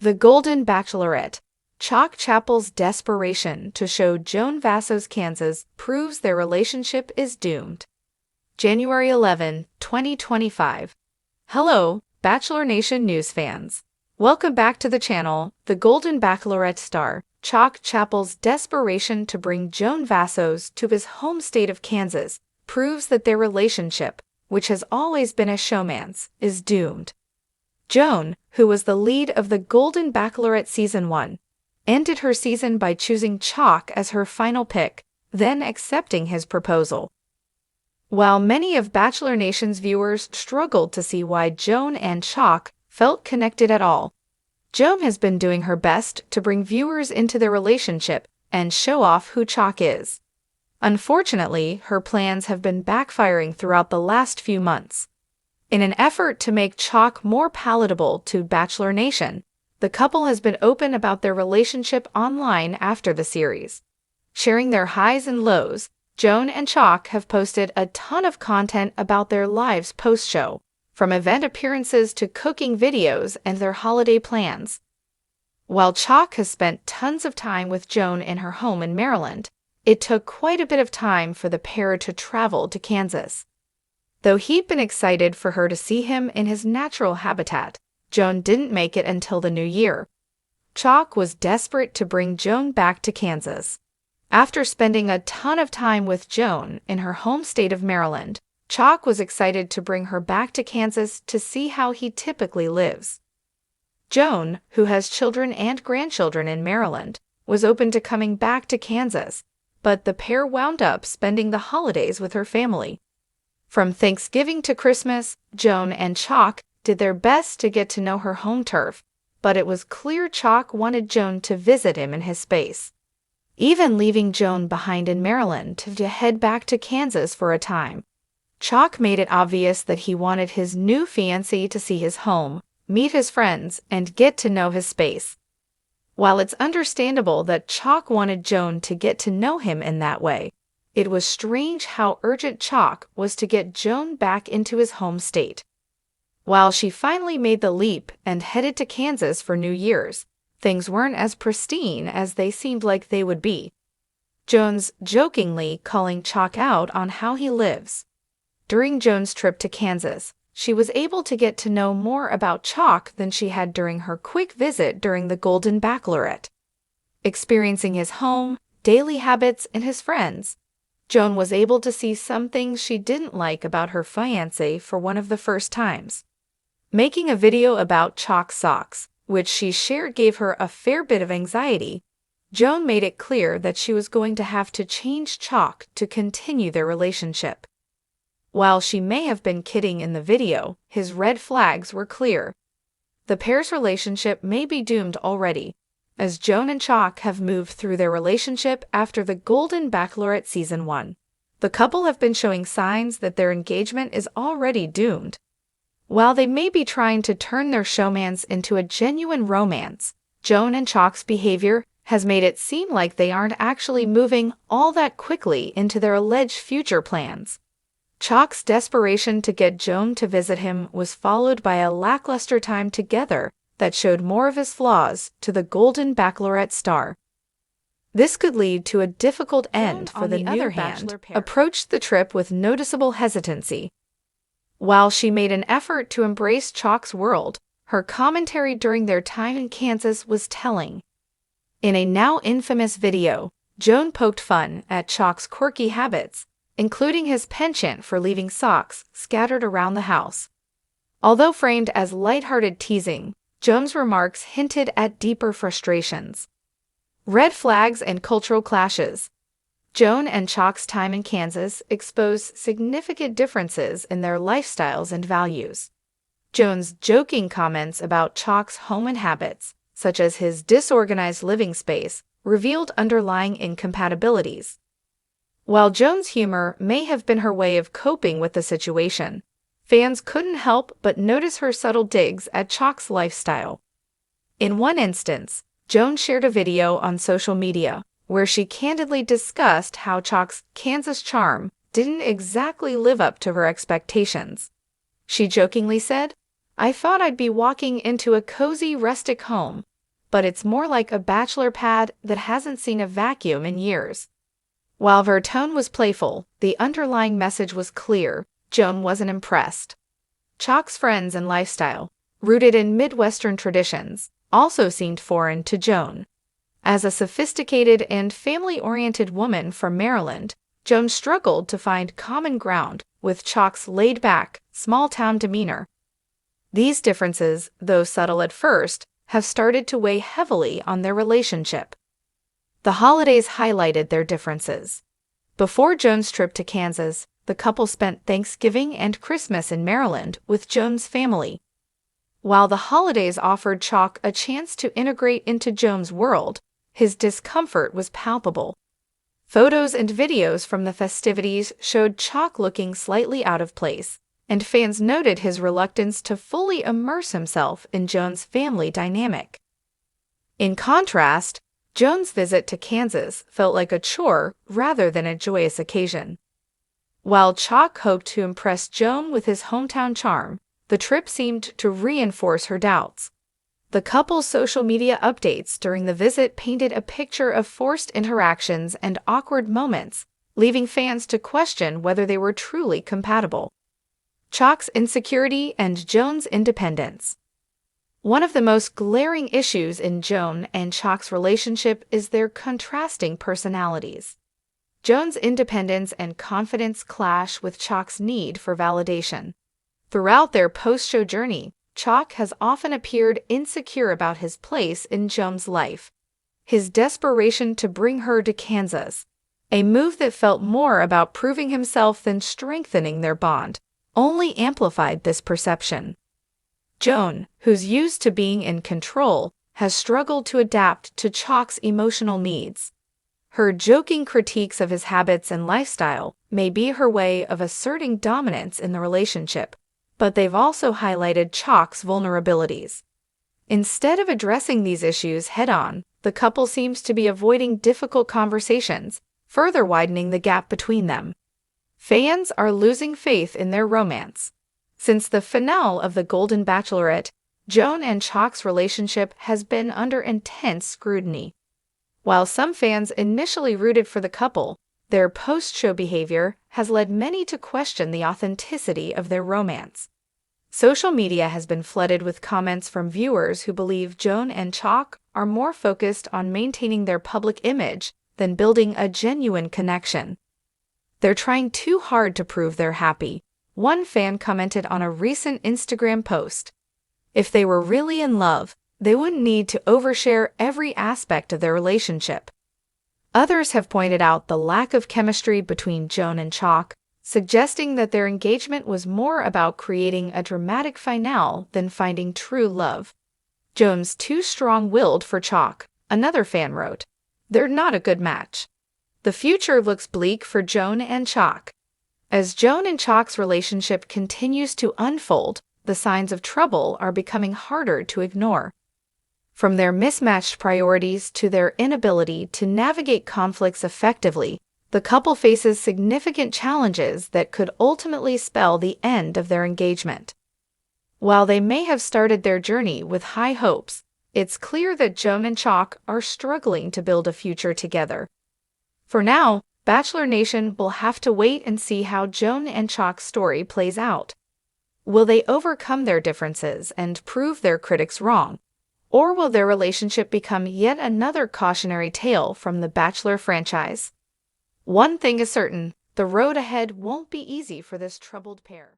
The Golden Bachelorette. Chock Chapple's desperation to show Joan Vassos Kansas proves their relationship is doomed. January 11, 2025. Hello, Bachelor Nation news fans. Welcome back to the channel. The Golden Bachelorette star, Chock Chapple's desperation to bring Joan Vassos to his home state of Kansas proves that their relationship, which has always been a showman's, is doomed. Joan, who was the lead of the Golden Bachelorette Season 1, ended her season by choosing Chock as her final pick, then accepting his proposal. While many of Bachelor Nation's viewers struggled to see why Joan and Chock felt connected at all, Joan has been doing her best to bring viewers into their relationship and show off who Chock is. Unfortunately, her plans have been backfiring throughout the last few months. In an effort to make Chock more palatable to Bachelor Nation, the couple has been open about their relationship online after the series. Sharing their highs and lows, Joan and Chock have posted a ton of content about their lives post-show, from event appearances to cooking videos and their holiday plans. While Chock has spent tons of time with Joan in her home in Maryland, it took quite a bit of time for the pair to travel to Kansas. Though he'd been excited for her to see him in his natural habitat, Joan didn't make it until the new year. Chock was desperate to bring Joan back to Kansas. After spending a ton of time with Joan in her home state of Maryland, Chock was excited to bring her back to Kansas to see how he typically lives. Joan, who has children and grandchildren in Maryland, was open to coming back to Kansas, but the pair wound up spending the holidays with her family. From Thanksgiving to Christmas, Joan and Chock did their best to get to know her home turf, but it was clear Chock wanted Joan to visit him in his space. Even leaving Joan behind in Maryland to head back to Kansas for a time, Chock made it obvious that he wanted his new fiancée to see his home, meet his friends, and get to know his space. While it's understandable that Chock wanted Joan to get to know him in that way, it was strange how urgent Chock was to get Joan back into his home state. While she finally made the leap and headed to Kansas for New Year's, things weren't as pristine as they seemed like they would be. Joan's jokingly calling Chock out on how he lives. During Joan's trip to Kansas, she was able to get to know more about Chock than she had during her quick visit during the Golden Bachelorette. Experiencing his home, daily habits, and his friends, Joan was able to see some things she didn't like about her fiancé for one of the first times. Making a video about Chock's socks, which she shared gave her a fair bit of anxiety, Joan made it clear that she was going to have to change Chock to continue their relationship. While she may have been kidding in the video, his red flags were clear. The pair's relationship may be doomed already, as Joan and Chock have moved through their relationship after the Golden Bachelorette Season 1. The couple have been showing signs that their engagement is already doomed. While they may be trying to turn their showmance into a genuine romance, Joan and Chock's behavior has made it seem like they aren't actually moving all that quickly into their alleged future plans. Chock's desperation to get Joan to visit him was followed by a lackluster time together that showed more of his flaws to the Golden Bachelorette star. This could lead to a difficult end for the new Bachelor pair. Approached the trip with noticeable hesitancy. While she made an effort to embrace Chock's world, her commentary during their time in Kansas was telling. In a now infamous video, Joan poked fun at Chock's quirky habits, including his penchant for leaving socks scattered around the house. Although framed as lighthearted teasing, Joan's remarks hinted at deeper frustrations. Red flags and cultural clashes. Joan and Chock's time in Kansas exposed significant differences in their lifestyles and values. Joan's joking comments about Chock's home and habits, such as his disorganized living space, revealed underlying incompatibilities. While Joan's humor may have been her way of coping with the situation, fans couldn't help but notice her subtle digs at Chock's lifestyle. In one instance, Joan shared a video on social media where she candidly discussed how Chock's Kansas charm didn't exactly live up to her expectations. She jokingly said, "I thought I'd be walking into a cozy rustic home, but it's more like a bachelor pad that hasn't seen a vacuum in years. While their tone was playful, the underlying message was clear: Joan wasn't impressed. Chock's friends and lifestyle, rooted in Midwestern traditions, also seemed foreign to Joan. As a sophisticated and family-oriented woman from Maryland, Joan struggled to find common ground with Chock's laid-back, small-town demeanor. These differences, though subtle at first, have started to weigh heavily on their relationship. The holidays highlighted their differences. Before Joan's trip to Kansas, the couple spent Thanksgiving and Christmas in Maryland with Joan's family. While the holidays offered Chock a chance to integrate into Joan's world, his discomfort was palpable. Photos and videos from the festivities showed Chock looking slightly out of place, and fans noted his reluctance to fully immerse himself in Joan's family dynamic. In contrast, Joan's visit to Kansas felt like a chore rather than a joyous occasion. While Chock hoped to impress Joan with his hometown charm, the trip seemed to reinforce her doubts. The couple's social media updates during the visit painted a picture of forced interactions and awkward moments, leaving fans to question whether they were truly compatible. Chock's insecurity and Joan's independence. One of the most glaring issues in Joan and Chock's relationship is their contrasting personalities. Joan's independence and confidence clash with Chock's need for validation. Throughout their post-show journey, Chock has often appeared insecure about his place in Joan's life. His desperation to bring her to Kansas, a move that felt more about proving himself than strengthening their bond, only amplified this perception. Joan, who's used to being in control, has struggled to adapt to Chock's emotional needs. Her joking critiques of his habits and lifestyle may be her way of asserting dominance in the relationship, but they've also highlighted Chock's vulnerabilities. Instead of addressing these issues head-on, the couple seems to be avoiding difficult conversations, further widening the gap between them. Fans are losing faith in their romance. Since the finale of The Golden Bachelorette, Joan and Chock's relationship has been under intense scrutiny. While some fans initially rooted for the couple, their post-show behavior has led many to question the authenticity of their romance. Social media has been flooded with comments from viewers who believe Joan and Chock are more focused on maintaining their public image than building a genuine connection. They're trying too hard to prove they're happy, one fan commented on a recent Instagram post. If they were really in love, they wouldn't need to overshare every aspect of their relationship. Others have pointed out the lack of chemistry between Joan and Chock, suggesting that their engagement was more about creating a dramatic finale than finding true love. Joan's too strong-willed for Chock, another fan wrote. They're not a good match. The future looks bleak for Joan and Chock. As Joan and Chock's relationship continues to unfold, the signs of trouble are becoming harder to ignore. From their mismatched priorities to their inability to navigate conflicts effectively, the couple faces significant challenges that could ultimately spell the end of their engagement. While they may have started their journey with high hopes, it's clear that Joan and Chock are struggling to build a future together. For now, Bachelor Nation will have to wait and see how Joan and Chock's story plays out. Will they overcome their differences and prove their critics wrong? Or will their relationship become yet another cautionary tale from the Bachelor franchise? One thing is certain, the road ahead won't be easy for this troubled pair.